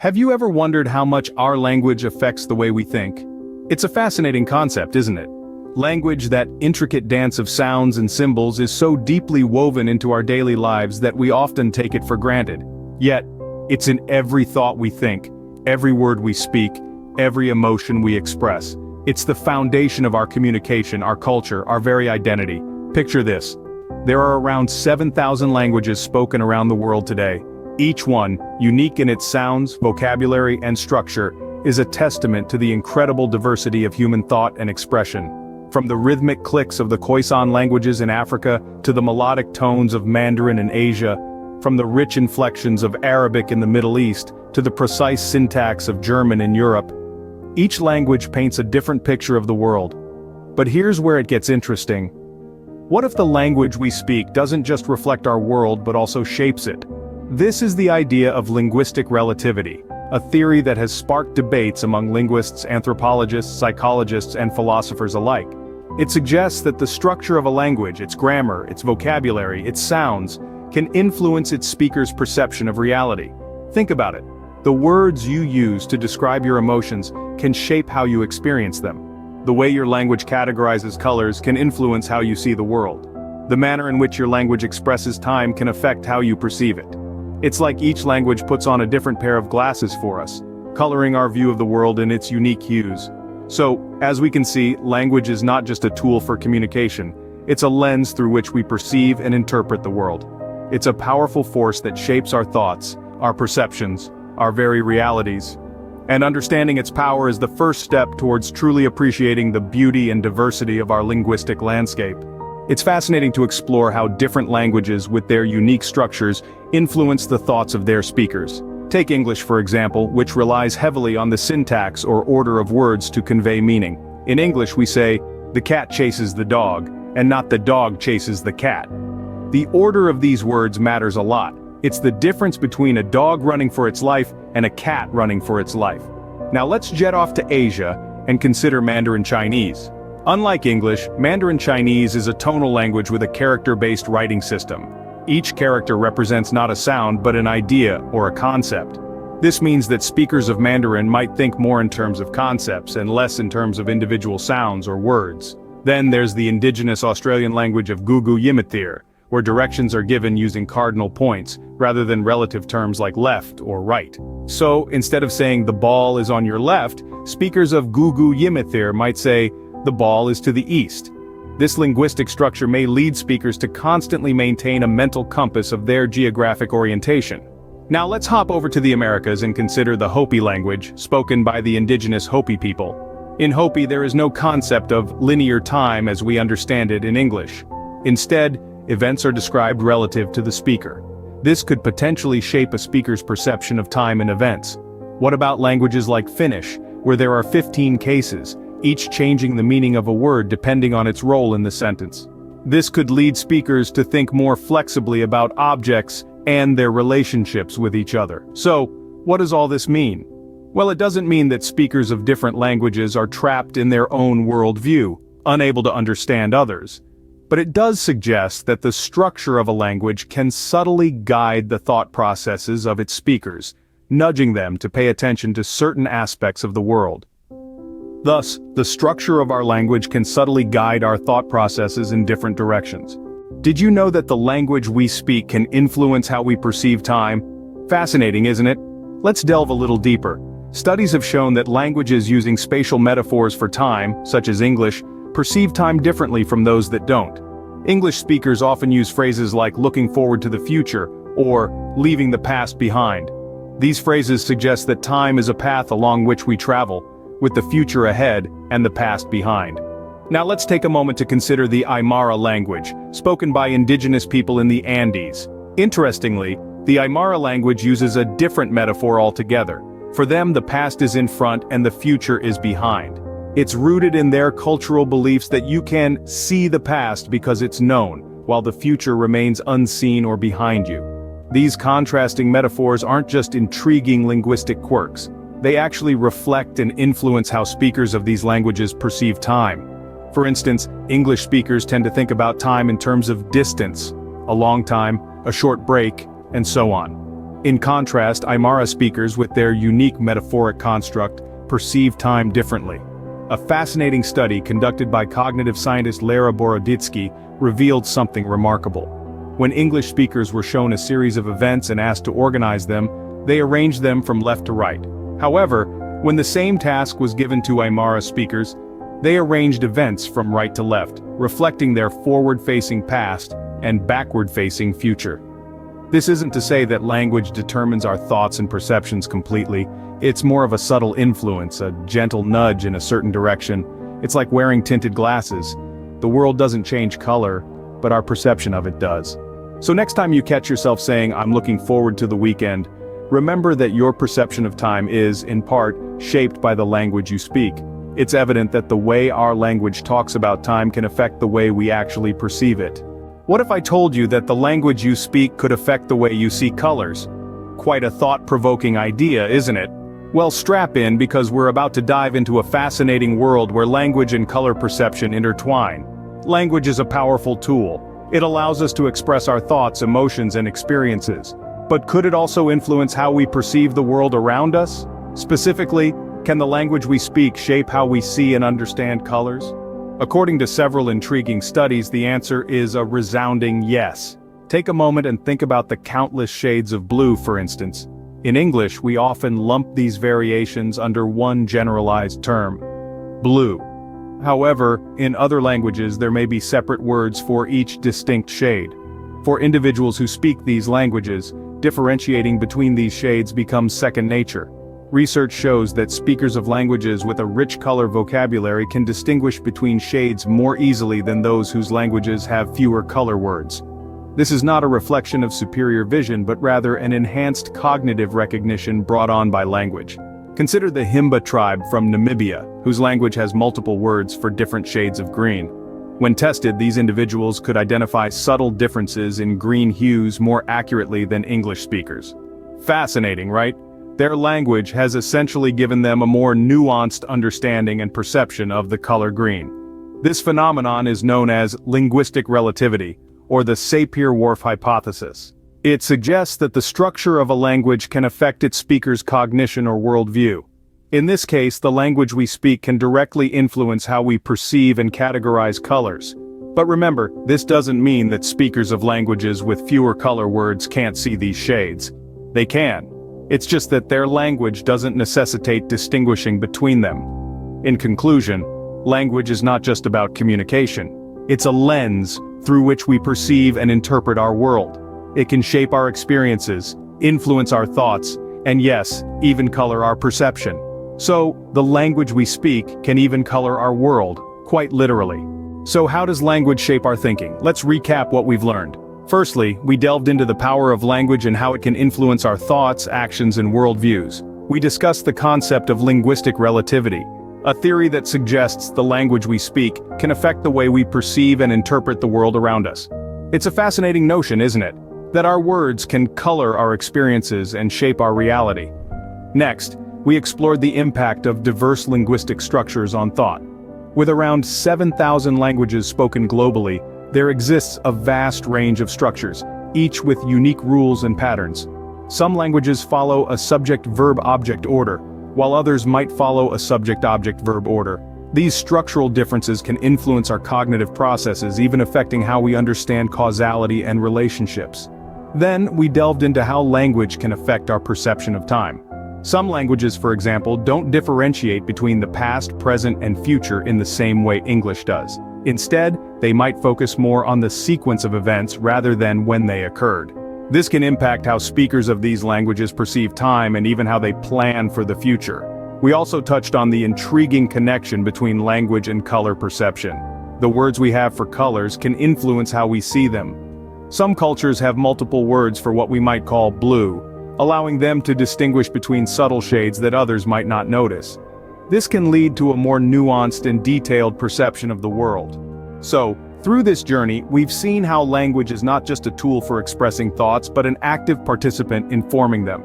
Have you ever wondered how much our language affects the way we think? It's a fascinating concept, isn't it? Language, that intricate dance of sounds and symbols, is so deeply woven into our daily lives that we often take it for granted. Yet, it's in every thought we think, every word we speak, every emotion we express. It's the foundation of our communication, our culture, our very identity. Picture this. There are around 7,000 languages spoken around the world today. Each one, unique in its sounds, vocabulary, and structure, is a testament to the incredible diversity of human thought and expression. From the rhythmic clicks of the Khoisan languages in Africa to the melodic tones of Mandarin in Asia, from the rich inflections of Arabic in the Middle East to the precise syntax of German in Europe, each language paints a different picture of the world. But here's where it gets interesting. What if the language we speak doesn't just reflect our world but also shapes it? This is the idea of linguistic relativity, a theory that has sparked debates among linguists, anthropologists, psychologists, and philosophers alike. It suggests that the structure of a language, its grammar, its vocabulary, its sounds, can influence its speaker's perception of reality. Think about it. The words you use to describe your emotions can shape how you experience them. The way your language categorizes colors can influence how you see the world. The manner in which your language expresses time can affect how you perceive it. It's like each language puts on a different pair of glasses for us, coloring our view of the world in its unique hues. So, as we can see, language is not just a tool for communication, it's a lens through which we perceive and interpret the world. It's a powerful force that shapes our thoughts, our perceptions, our very realities. And understanding its power is the first step towards truly appreciating the beauty and diversity of our linguistic landscape. It's fascinating to explore how different languages with their unique structures influence the thoughts of their speakers. Take English, for example, which relies heavily on the syntax or order of words to convey meaning. In English we say, "the cat chases the dog," and not "the dog chases the cat." The order of these words matters a lot. It's the difference between a dog running for its life and a cat running for its life. Now let's jet off to Asia and consider Mandarin Chinese. Unlike English, Mandarin Chinese is a tonal language with a character-based writing system. Each character represents not a sound but an idea or a concept. This means that speakers of Mandarin might think more in terms of concepts and less in terms of individual sounds or words. Then there's the indigenous Australian language of Gugu Yimithir, where directions are given using cardinal points, rather than relative terms like left or right. So, instead of saying "the ball is on your left," speakers of Gugu Yimithir might say, "the ball is to the east." This linguistic structure may lead speakers to constantly maintain a mental compass of their geographic orientation. Now let's hop over to the Americas and consider the Hopi language, spoken by the indigenous Hopi people. In Hopi there is no concept of linear time as we understand it in English. Instead, events are described relative to the speaker. This could potentially shape a speaker's perception of time and events. What about languages like Finnish, where there are 15 cases, each changing the meaning of a word depending on its role in the sentence? This could lead speakers to think more flexibly about objects and their relationships with each other. So, what does all this mean? Well, it doesn't mean that speakers of different languages are trapped in their own worldview, unable to understand others. But it does suggest that the structure of a language can subtly guide the thought processes of its speakers, nudging them to pay attention to certain aspects of the world. Thus, the structure of our language can subtly guide our thought processes in different directions. Did you know that the language we speak can influence how we perceive time? Fascinating, isn't it? Let's delve a little deeper. Studies have shown that languages using spatial metaphors for time, such as English, perceive time differently from those that don't. English speakers often use phrases like "looking forward to the future" or "leaving the past behind." These phrases suggest that time is a path along which we travel, with the future ahead and the past behind. Now let's take a moment to consider the Aymara language, spoken by indigenous people in the Andes. Interestingly, the Aymara language uses a different metaphor altogether. For them, the past is in front and the future is behind. It's rooted in their cultural beliefs that you can see the past because it's known, while the future remains unseen or behind you. These contrasting metaphors aren't just intriguing linguistic quirks. They actually reflect and influence how speakers of these languages perceive time. For instance, English speakers tend to think about time in terms of distance, a long time, a short break, and so on. In contrast, Aymara speakers with their unique metaphoric construct perceive time differently. A fascinating study conducted by cognitive scientist Lara Boroditsky revealed something remarkable. When English speakers were shown a series of events and asked to organize them, they arranged them from left to right. However, when the same task was given to Aymara speakers, they arranged events from right to left, reflecting their forward-facing past and backward-facing future. This isn't to say that language determines our thoughts and perceptions completely. It's more of a subtle influence, a gentle nudge in a certain direction. It's like wearing tinted glasses. The world doesn't change color, but our perception of it does. So next time you catch yourself saying, "I'm looking forward to the weekend," remember that your perception of time is, in part, shaped by the language you speak. It's evident that the way our language talks about time can affect the way we actually perceive it. What if I told you that the language you speak could affect the way you see colors? Quite a thought-provoking idea, isn't it? Well, strap in because we're about to dive into a fascinating world where language and color perception intertwine. Language is a powerful tool. It allows us to express our thoughts, emotions, and experiences. But could it also influence how we perceive the world around us? Specifically, can the language we speak shape how we see and understand colors? According to several intriguing studies, the answer is a resounding yes. Take a moment and think about the countless shades of blue, for instance. In English, we often lump these variations under one generalized term: blue. However, in other languages there may be separate words for each distinct shade. For individuals who speak these languages, differentiating between these shades becomes second nature. Research shows that speakers of languages with a rich color vocabulary can distinguish between shades more easily than those whose languages have fewer color words. This is not a reflection of superior vision but rather an enhanced cognitive recognition brought on by language. Consider the Himba tribe from Namibia, whose language has multiple words for different shades of green. When tested, these individuals could identify subtle differences in green hues more accurately than English speakers. Fascinating, right? Their language has essentially given them a more nuanced understanding and perception of the color green. This phenomenon is known as linguistic relativity, or the Sapir-Whorf hypothesis. It suggests that the structure of a language can affect its speaker's cognition or worldview. In this case, the language we speak can directly influence how we perceive and categorize colors. But remember, this doesn't mean that speakers of languages with fewer color words can't see these shades. They can. It's just that their language doesn't necessitate distinguishing between them. In conclusion, language is not just about communication. It's a lens through which we perceive and interpret our world. It can shape our experiences, influence our thoughts, and yes, even color our perception. So, the language we speak can even color our world, quite literally. So how does language shape our thinking? Let's recap what we've learned. Firstly, we delved into the power of language and how it can influence our thoughts, actions, and worldviews. We discussed the concept of linguistic relativity, a theory that suggests the language we speak can affect the way we perceive and interpret the world around us. It's a fascinating notion, isn't it? That our words can color our experiences and shape our reality. Next, we explored the impact of diverse linguistic structures on thought. With around 7,000 languages spoken globally, there exists a vast range of structures, each with unique rules and patterns. Some languages follow a subject-verb-object order, while others might follow a subject-object-verb order. These structural differences can influence our cognitive processes, even affecting how we understand causality and relationships. Then, we delved into how language can affect our perception of time. Some languages, for example, don't differentiate between the past, present, and future in the same way English does. Instead, they might focus more on the sequence of events rather than when they occurred. This can impact how speakers of these languages perceive time and even how they plan for the future. We also touched on the intriguing connection between language and color perception. The words we have for colors can influence how we see them. Some cultures have multiple words for what we might call blue, allowing them to distinguish between subtle shades that others might not notice. This can lead to a more nuanced and detailed perception of the world. So, through this journey, we've seen how language is not just a tool for expressing thoughts but an active participant in forming them.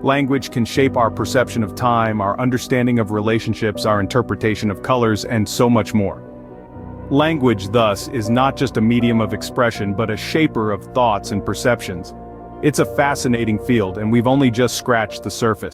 Language can shape our perception of time, our understanding of relationships, our interpretation of colors, and so much more. Language, thus, is not just a medium of expression but a shaper of thoughts and perceptions. It's a fascinating field, and we've only just scratched the surface.